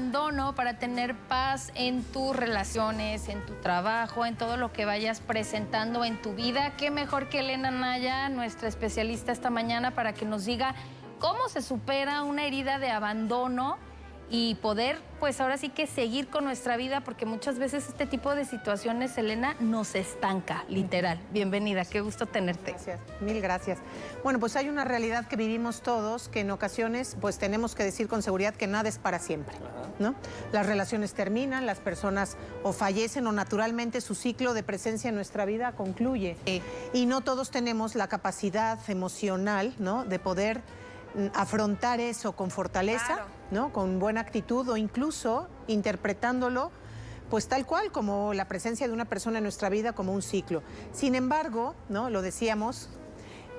abandono para tener paz en tus relaciones, en tu trabajo, en todo lo que vayas presentando en tu vida. Qué mejor que Elena Anaya, nuestra especialista esta mañana, para que nos diga cómo se supera una herida de abandono y poder, pues ahora sí que seguir con nuestra vida, porque muchas veces este tipo de situaciones, Elena, nos estanca, literal. Bienvenida, qué gusto tenerte. Gracias, mil gracias. Bueno, pues hay una realidad que vivimos todos, que en ocasiones pues tenemos que decir con seguridad que nada es para siempre, ¿no? Las relaciones terminan, las personas o fallecen o naturalmente su ciclo de presencia en nuestra vida concluye. Y no todos tenemos la capacidad emocional, ¿no?, de poder afrontar eso con fortaleza, claro, ¿no?, con buena actitud, o incluso interpretándolo pues tal cual, como la presencia de una persona en nuestra vida, como un ciclo. Sin embargo, ¿no?, lo decíamos,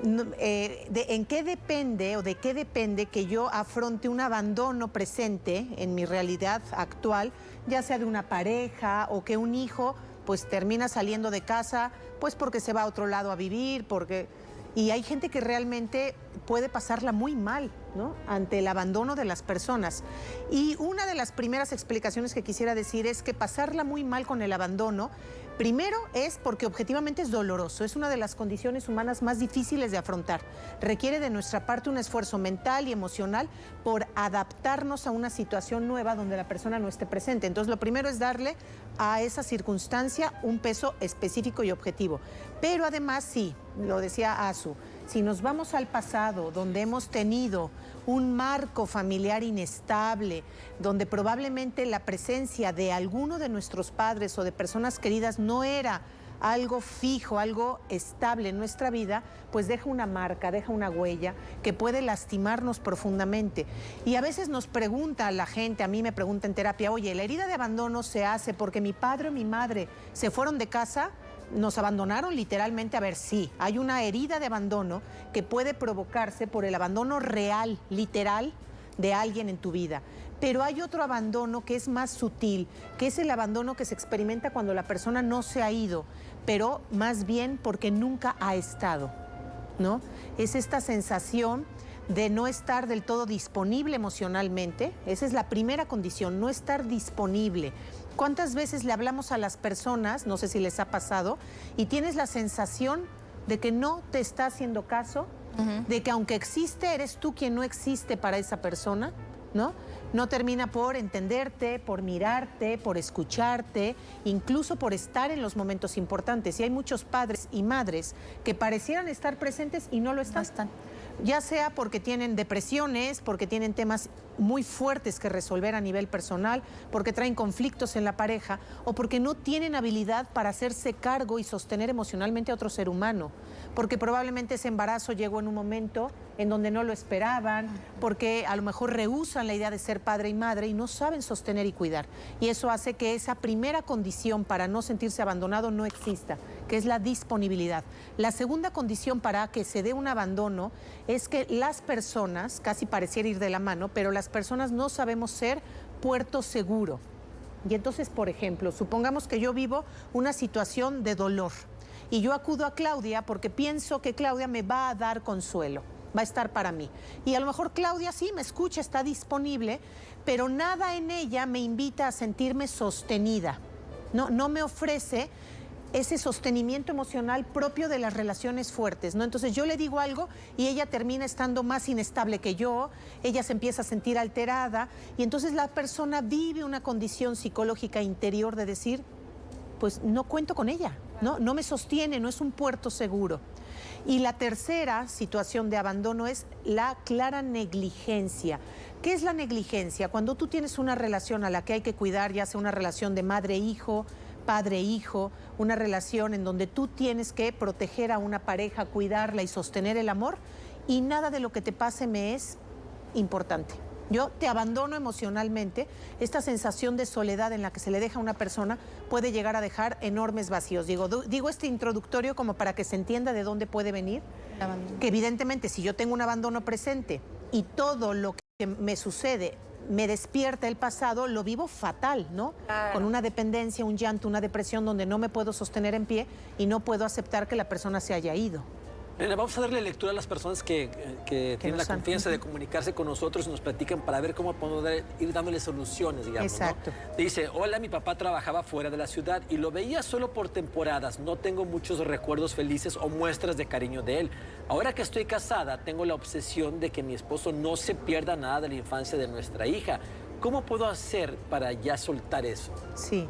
¿en qué depende o de qué depende que yo afronte un abandono presente en mi realidad actual, ya sea de una pareja o que un hijo pues termina saliendo de casa pues porque se va a otro lado a vivir, porque... Y hay gente que realmente puede pasarla muy mal, ¿no?, ante el abandono de las personas. Y una de las primeras explicaciones que quisiera decir es que pasarla muy mal con el abandono, primero es porque objetivamente es doloroso, es una de las condiciones humanas más difíciles de afrontar. Requiere de nuestra parte un esfuerzo mental y emocional por adaptarnos a una situación nueva donde la persona no esté presente. Entonces, lo primero es darle a esa circunstancia un peso específico y objetivo. Pero además, sí, lo decía Azu, si nos vamos al pasado, donde hemos tenido un marco familiar inestable, donde probablemente la presencia de alguno de nuestros padres o de personas queridas no era algo fijo, algo estable en nuestra vida, pues deja una marca, deja una huella que puede lastimarnos profundamente. Y a veces nos pregunta la gente, a mí me pregunta en terapia, oye, ¿la herida de abandono se hace porque mi padre o mi madre se fueron de casa? ¿Nos abandonaron literalmente? A ver, sí, hay una herida de abandono que puede provocarse por el abandono real, literal, de alguien en tu vida. Pero hay otro abandono que es más sutil, que es el abandono que se experimenta cuando la persona no se ha ido, pero más bien porque nunca ha estado, ¿no? Es esta sensación de no estar del todo disponible emocionalmente. Esa es la primera condición, no estar disponible. ¿Cuántas veces le hablamos a las personas, no sé si les ha pasado, y tienes la sensación de que no te está haciendo caso, de que aunque existe, eres tú quien no existe para esa persona, ¿no? No termina por entenderte, por mirarte, por escucharte, incluso por estar en los momentos importantes. Y hay muchos padres y madres que parecieran estar presentes y no lo están. No están. Ya sea porque tienen depresiones, porque tienen temas muy fuertes que resolver a nivel personal, porque traen conflictos en la pareja o porque no tienen habilidad para hacerse cargo y sostener emocionalmente a otro ser humano, porque probablemente ese embarazo llegó en un momento en donde no lo esperaban, porque a lo mejor rehúsan la idea de ser padre y madre y no saben sostener y cuidar. Y eso hace que esa primera condición para no sentirse abandonado no exista, que es la disponibilidad. La segunda condición para que se dé un abandono es que las personas, casi pareciera ir de la mano, pero las personas no sabemos ser puerto seguro. Y entonces, por ejemplo, supongamos que yo vivo una situación de dolor y yo acudo a Claudia porque pienso que Claudia me va a dar consuelo, va a estar para mí. Y a lo mejor Claudia sí me escucha, está disponible, pero nada en ella me invita a sentirme sostenida. No me ofrece ese sostenimiento emocional propio de las relaciones fuertes, ¿no? Entonces yo le digo algo y ella termina estando más inestable que yo, ella se empieza a sentir alterada y entonces la persona vive una condición psicológica interior de decir, pues no cuento con ella, no me sostiene, no es un puerto seguro. Y la tercera situación de abandono es la clara negligencia. ¿Qué es la negligencia? Cuando tú tienes una relación a la que hay que cuidar, ya sea una relación de madre-hijo, padre-hijo, una relación en donde tú tienes que proteger a una pareja, cuidarla y sostener el amor, y nada de lo que te pase me es importante. Yo te abandono emocionalmente, esta sensación de soledad en la que se le deja a una persona puede llegar a dejar enormes vacíos. Digo este introductorio como para que se entienda de dónde puede venir, que evidentemente si yo tengo un abandono presente y todo lo que me sucede me despierta el pasado, lo vivo fatal, ¿no? Claro. Con una dependencia, un llanto, una depresión donde no me puedo sostener en pie y no puedo aceptar que la persona se haya ido. Elena, vamos a darle lectura a las personas que tienen la confianza de comunicarse con nosotros y nos platican para ver cómo podemos ir dándole soluciones, digamos. Exacto. ¿No? Dice, hola, mi papá trabajaba fuera de la ciudad y lo veía solo por temporadas. No tengo muchos recuerdos felices o muestras de cariño de él. Ahora que estoy casada, tengo la obsesión de que mi esposo no se pierda nada de la infancia de nuestra hija. ¿Cómo puedo hacer para ya soltar eso? Sí,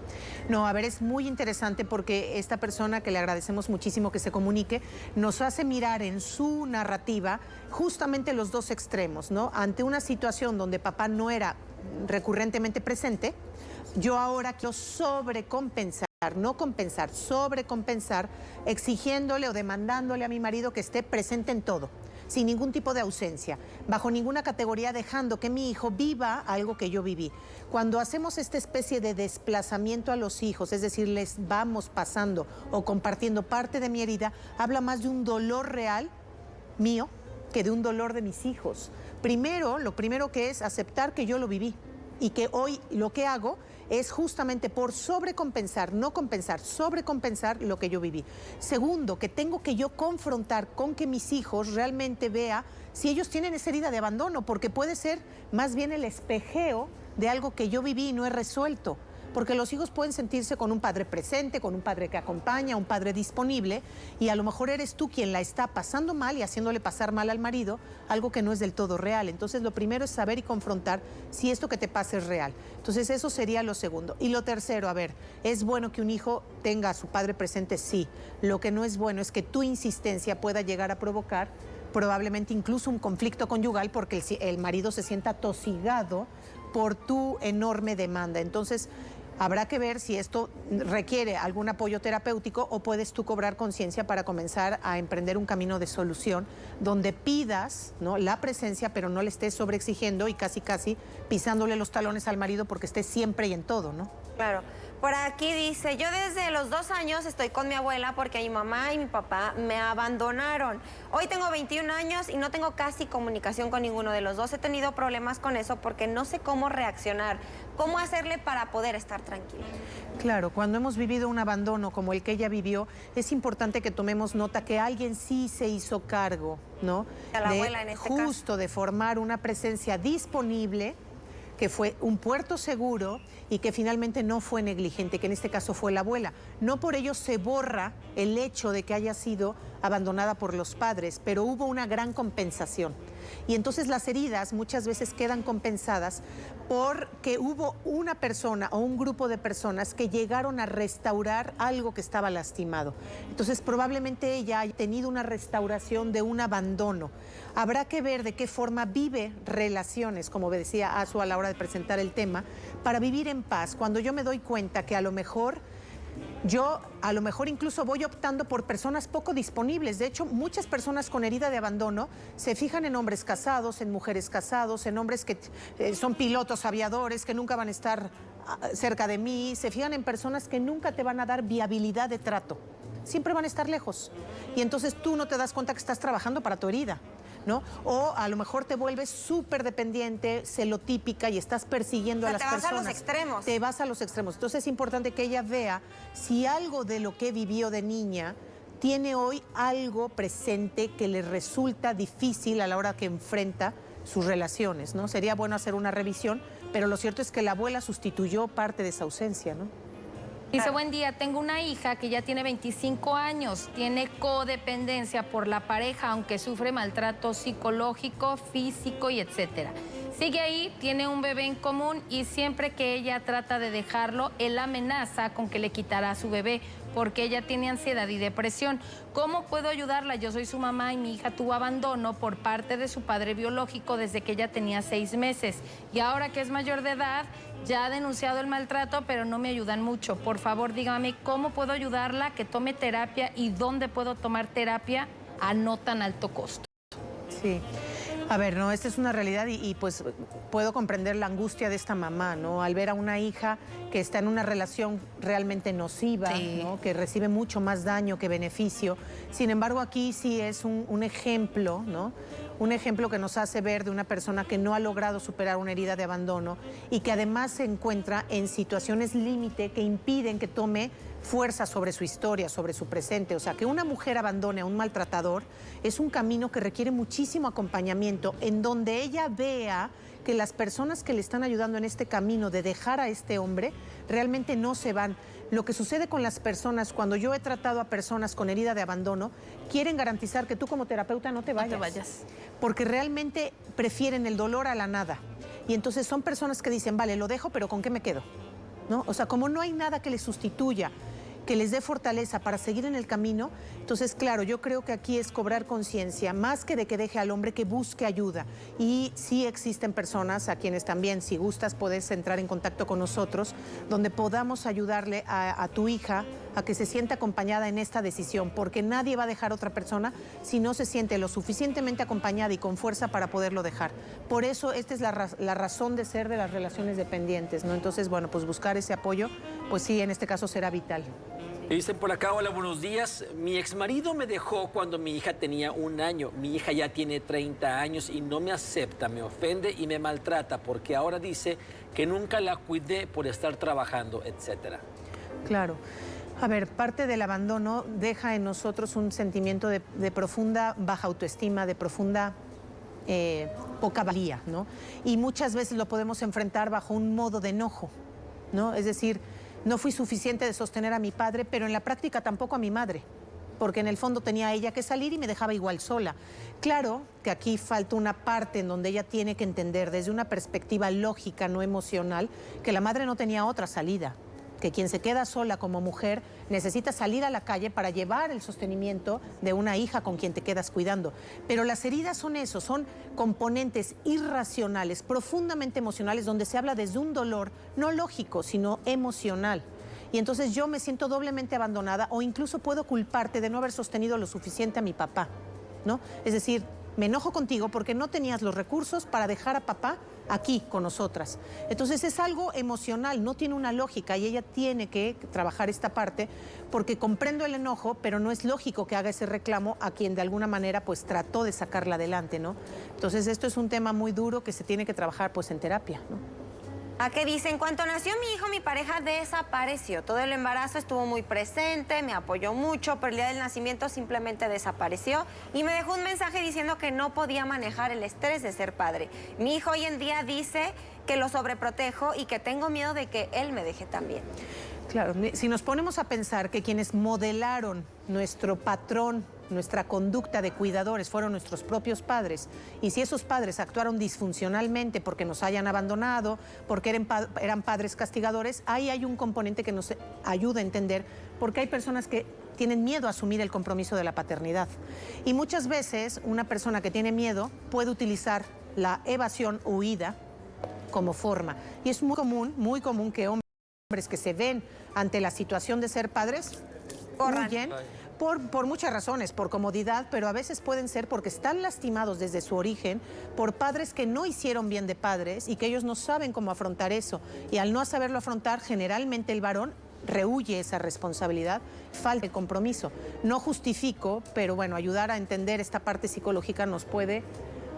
no, a ver, es muy interesante porque esta persona, que le agradecemos muchísimo que se comunique, nos hace mirar en su narrativa justamente los dos extremos, ¿no? Ante una situación donde papá no era recurrentemente presente, yo ahora quiero sobrecompensar, no compensar, sobrecompensar, exigiéndole o demandándole a mi marido que esté presente en todo, sin ningún tipo de ausencia, bajo ninguna categoría, dejando que mi hijo viva algo que yo viví. Cuando hacemos esta especie de desplazamiento a los hijos, es decir, les vamos pasando o compartiendo parte de mi herida, habla más de un dolor real mío que de un dolor de mis hijos. Primero, lo primero que es aceptar que yo lo viví y que hoy lo que hago es justamente por sobrecompensar, no compensar, sobrecompensar lo que yo viví. Segundo, que tengo que yo confrontar con que mis hijos realmente vean si ellos tienen esa herida de abandono, porque puede ser más bien el espejeo de algo que yo viví y no he resuelto. Porque los hijos pueden sentirse con un padre presente, con un padre que acompaña, un padre disponible, y a lo mejor eres tú quien la está pasando mal y haciéndole pasar mal al marido, algo que no es del todo real. Entonces, lo primero es saber y confrontar si esto que te pasa es real. Entonces, eso sería lo segundo. Y lo tercero, a ver, ¿es bueno que un hijo tenga a su padre presente? Sí. Lo que no es bueno es que tu insistencia pueda llegar a provocar probablemente incluso un conflicto conyugal porque el marido se sienta atosigado por tu enorme demanda. Entonces, habrá que ver si esto requiere algún apoyo terapéutico o puedes tú cobrar conciencia para comenzar a emprender un camino de solución donde pidas, ¿no?, la presencia, pero no le estés sobreexigiendo y casi pisándole los talones al marido porque esté siempre y en todo, ¿no? Claro. Por aquí dice, yo desde los 2 años estoy con mi abuela porque mi mamá y mi papá me abandonaron. Hoy tengo 21 años y no tengo casi comunicación con ninguno de los dos. He tenido problemas con eso porque no sé cómo reaccionar, cómo hacerle para poder estar tranquila. Claro, cuando hemos vivido un abandono como el que ella vivió, es importante que tomemos nota que alguien sí se hizo cargo, ¿no? A la abuela en este caso. Justo de formar una presencia disponible, que fue un puerto seguro y que finalmente no fue negligente, que en este caso fue la abuela. No por ello se borra el hecho de que haya sido abandonada por los padres, pero hubo una gran compensación. Y entonces las heridas muchas veces quedan compensadas porque hubo una persona o un grupo de personas que llegaron a restaurar algo que estaba lastimado. Entonces probablemente ella haya tenido una restauración de un abandono. Habrá que ver de qué forma vive relaciones, como decía Azu a la hora de presentar el tema, para vivir en paz. Cuando yo me doy cuenta que a lo mejor incluso voy optando por personas poco disponibles. De hecho, muchas personas con herida de abandono se fijan en hombres casados, en mujeres casados, en hombres que son pilotos aviadores, que nunca van a estar cerca de mí. Se fijan en personas que nunca te van a dar viabilidad de trato. Siempre van a estar lejos. Y entonces tú no te das cuenta que estás trabajando para tu herida, ¿no? O a lo mejor te vuelves súper dependiente, celotípica y estás persiguiendo a las personas. Te vas a los extremos. Te vas a los extremos. Entonces es importante que ella vea si algo de lo que vivió de niña tiene hoy algo presente que le resulta difícil a la hora que enfrenta sus relaciones, ¿no? Sería bueno hacer una revisión, pero lo cierto es que la abuela sustituyó parte de esa ausencia, ¿no? Dice, buen día, tengo una hija que ya tiene 25 años, tiene codependencia por la pareja, aunque sufre maltrato psicológico, físico y etcétera. Sigue ahí, tiene un bebé en común y siempre que ella trata de dejarlo, él amenaza con que le quitará a su bebé porque ella tiene ansiedad y depresión. ¿Cómo puedo ayudarla? Yo soy su mamá y mi hija tuvo abandono por parte de su padre biológico desde que ella tenía 6 meses. Y ahora que es mayor de edad, ya ha denunciado el maltrato, pero no me ayudan mucho. Por favor, dígame cómo puedo ayudarla, que tome terapia y dónde puedo tomar terapia a no tan alto costo. Sí. A ver, no, esta es una realidad y pues puedo comprender la angustia de esta mamá, ¿no? Al ver a una hija que está en una relación realmente nociva, sí, ¿no?, que recibe mucho más daño que beneficio. Sin embargo, aquí sí es un ejemplo, ¿no?, un ejemplo que nos hace ver de una persona que no ha logrado superar una herida de abandono y que además se encuentra en situaciones límite que impiden que tome fuerza sobre su historia, sobre su presente. O sea, que una mujer abandone a un maltratador es un camino que requiere muchísimo acompañamiento, en donde ella vea que las personas que le están ayudando en este camino de dejar a este hombre realmente no se van. Lo que sucede con las personas, cuando yo he tratado a personas con herida de abandono, quieren garantizar que tú como terapeuta no te vayas. No te vayas. Porque realmente prefieren el dolor a la nada. Y entonces son personas que dicen, vale, lo dejo, pero ¿con qué me quedo? ¿No? O sea, como no hay nada que les sustituya, que les dé fortaleza para seguir en el camino, entonces, claro, yo creo que aquí es cobrar conciencia, más que de que deje al hombre, que busque ayuda. Y sí existen personas a quienes también, si gustas, puedes entrar en contacto con nosotros, donde podamos ayudarle a tu hija a que se sienta acompañada en esta decisión, porque nadie va a dejar a otra persona si no se siente lo suficientemente acompañada y con fuerza para poderlo dejar. Por eso, esta es la razón de ser de las relaciones dependientes, ¿no? Entonces, bueno, pues buscar ese apoyo, pues sí, en este caso será vital. Dicen por acá, hola, buenos días. Mi exmarido me dejó cuando mi hija tenía 1 año. Mi hija ya tiene 30 años y no me acepta, me ofende y me maltrata porque ahora dice que nunca la cuidé por estar trabajando, etcétera. Claro. A ver, parte del abandono deja en nosotros un sentimiento de profunda baja autoestima, de profunda poca valía, ¿no? Y muchas veces lo podemos enfrentar bajo un modo de enojo, ¿no? Es decir, no fui suficiente de sostener a mi padre, pero en la práctica tampoco a mi madre, porque en el fondo tenía ella que salir y me dejaba igual sola. Claro que aquí falta una parte en donde ella tiene que entender desde una perspectiva lógica, no emocional, que la madre no tenía otra salida, que quien se queda sola como mujer necesita salir a la calle para llevar el sostenimiento de una hija con quien te quedas cuidando. Pero las heridas son eso, son componentes irracionales, profundamente emocionales, donde se habla desde un dolor no lógico, sino emocional. Y entonces yo me siento doblemente abandonada o incluso puedo culparte de no haber sostenido lo suficiente a mi papá, ¿no? Es decir, me enojo contigo porque no tenías los recursos para dejar a papá aquí con nosotras. Entonces es algo emocional, no tiene una lógica y ella tiene que trabajar esta parte porque comprendo el enojo, pero no es lógico que haga ese reclamo a quien de alguna manera pues trató de sacarla adelante, ¿no? Entonces esto es un tema muy duro que se tiene que trabajar pues en terapia, ¿no? ¿A qué dice? En cuanto nació mi hijo, mi pareja desapareció. Todo el embarazo estuvo muy presente, me apoyó mucho, pero el día del nacimiento simplemente desapareció y me dejó un mensaje diciendo que no podía manejar el estrés de ser padre. Mi hijo hoy en día dice que lo sobreprotejo y que tengo miedo de que él me deje también. Claro, si nos ponemos a pensar que quienes modelaron nuestro patrón, nuestra conducta de cuidadores fueron nuestros propios padres, y si esos padres actuaron disfuncionalmente porque nos hayan abandonado, porque eran padres castigadores, ahí hay un componente que nos ayuda a entender porque hay personas que tienen miedo a asumir el compromiso de la paternidad. Y muchas veces una persona que tiene miedo puede utilizar la evasión o huida como forma. Y es muy común que hombres que se ven ante la situación de ser padres huyen por muchas razones, por comodidad, pero a veces pueden ser porque están lastimados desde su origen por padres que no hicieron bien de padres y que ellos no saben cómo afrontar eso. Y al no saberlo afrontar, generalmente el varón rehuye esa responsabilidad, falta el compromiso. No justifico, pero bueno, ayudar a entender esta parte psicológica nos puede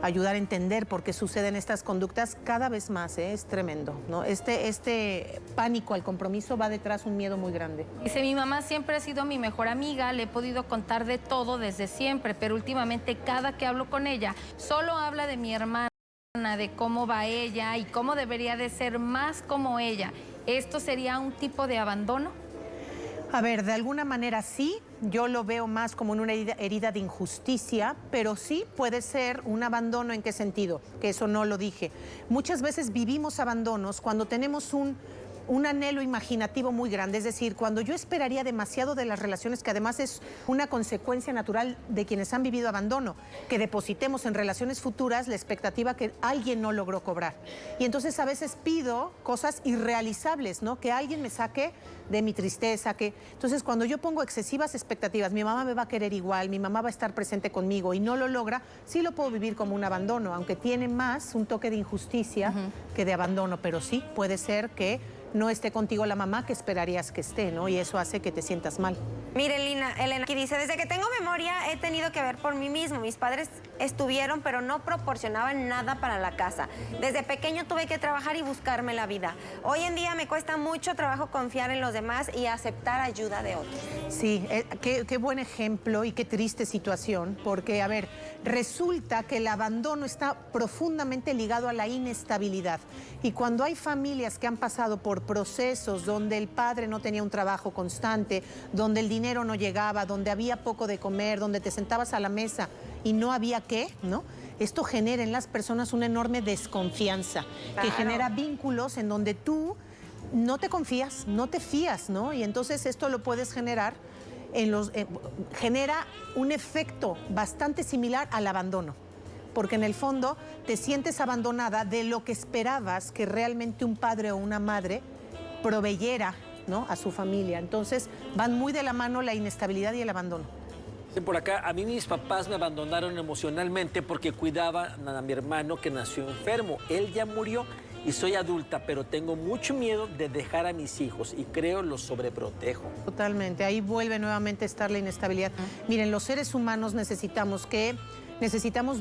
ayudar a entender por qué suceden estas conductas cada vez más, es tremendo, ¿no? Este pánico al compromiso va detrás un miedo muy grande. Dice, mi mamá siempre ha sido mi mejor amiga, le he podido contar de todo desde siempre, pero últimamente cada que hablo con ella, solo habla de mi hermana, de cómo va ella y cómo debería de ser más como ella. ¿Esto sería un tipo de abandono? A ver, de alguna manera sí, yo lo veo más como una herida de injusticia, pero sí puede ser un abandono. ¿En qué sentido? Que eso no lo dije. Muchas veces vivimos abandonos cuando tenemos un anhelo imaginativo muy grande, es decir, cuando yo esperaría demasiado de las relaciones, que además es una consecuencia natural de quienes han vivido abandono, que depositemos en relaciones futuras la expectativa que alguien no logró cobrar. Y entonces a veces pido cosas irrealizables, ¿no? Que alguien me saque de mi tristeza, Entonces cuando yo pongo excesivas expectativas, mi mamá me va a querer igual, mi mamá va a estar presente conmigo y no lo logra, sí lo puedo vivir como un abandono, aunque tiene más un toque de injusticia que de abandono, pero sí puede ser que no esté contigo la mamá que esperarías que esté, ¿no? Y eso hace que te sientas mal. Mire, Elena, aquí dice, desde que tengo memoria he tenido que ver por mí mismo. Mis padres estuvieron, pero no proporcionaban nada para la casa. Desde pequeño tuve que trabajar y buscarme la vida. Hoy en día me cuesta mucho trabajo confiar en los demás y aceptar ayuda de otros. Sí, qué buen ejemplo y qué triste situación, porque, a ver, resulta que el abandono está profundamente ligado a la inestabilidad. Y cuando hay familias que han pasado por procesos donde el padre no tenía un trabajo constante, donde el dinero no llegaba, donde había poco de comer, donde te sentabas a la mesa y no había qué, ¿no? Esto genera en las personas una enorme desconfianza, que genera vínculos en donde tú no te confías, no te fías, ¿no? Y entonces esto lo puedes generar genera un efecto bastante similar al abandono, porque en el fondo te sientes abandonada de lo que esperabas que realmente un padre o una madre proveyera, ¿no?, a su familia. Entonces van muy de la mano la inestabilidad y el abandono. Por acá, a mí mis papás me abandonaron emocionalmente porque cuidaban a mi hermano que nació enfermo. Él ya murió y soy adulta, pero tengo mucho miedo de dejar a mis hijos y creo los sobreprotejo. Totalmente, ahí vuelve nuevamente a estar la inestabilidad. Miren, los seres humanos necesitamos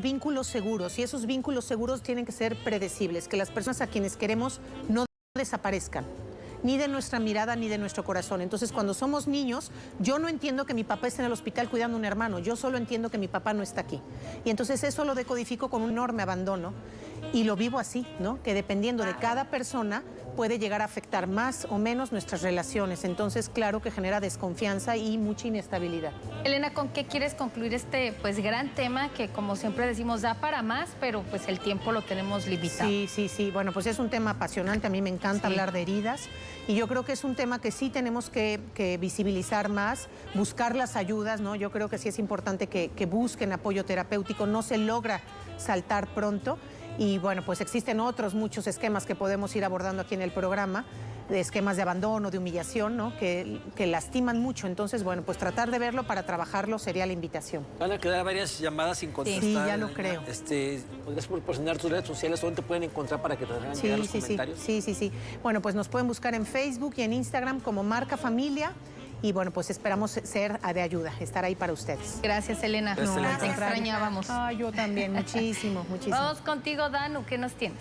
vínculos seguros y esos vínculos seguros tienen que ser predecibles, que las personas a quienes queremos no desaparezcan, ni de nuestra mirada ni de nuestro corazón. Entonces, cuando somos niños, yo no entiendo que mi papá esté en el hospital cuidando a un hermano, yo solo entiendo que mi papá no está aquí. Y entonces eso lo decodifico con un enorme abandono y lo vivo así, ¿no? Que dependiendo de cada persona puede llegar a afectar más o menos nuestras relaciones. Entonces, claro que genera desconfianza y mucha inestabilidad. Elena, ¿con qué quieres concluir este gran tema que, como siempre decimos, da para más, pero pues el tiempo lo tenemos limitado? Sí. Bueno, pues es un tema apasionante. A mí me encanta hablar de heridas y yo creo que es un tema que sí tenemos que visibilizar más, buscar las ayudas, ¿no? Yo creo que sí es importante que busquen apoyo terapéutico. No se logra saltar pronto. Y bueno, pues existen muchos esquemas que podemos ir abordando aquí en el programa, de esquemas de abandono, de humillación, ¿no?, que lastiman mucho. Entonces, bueno, pues tratar de verlo para trabajarlo sería la invitación. Van a quedar varias llamadas sin contestar. Sí, ya lo creo. ¿Podrías proporcionar tus redes sociales? ¿Dónde te pueden encontrar para que te hagan llegar los comentarios? Sí. Bueno, pues nos pueden buscar en Facebook y en Instagram como Marca Familia. Y bueno, pues esperamos ser de ayuda, estar ahí para ustedes. Gracias, Elena. Gracias, Elena. Te extrañábamos. Yo también, muchísimo. Vamos contigo, Danu, ¿qué nos tienes?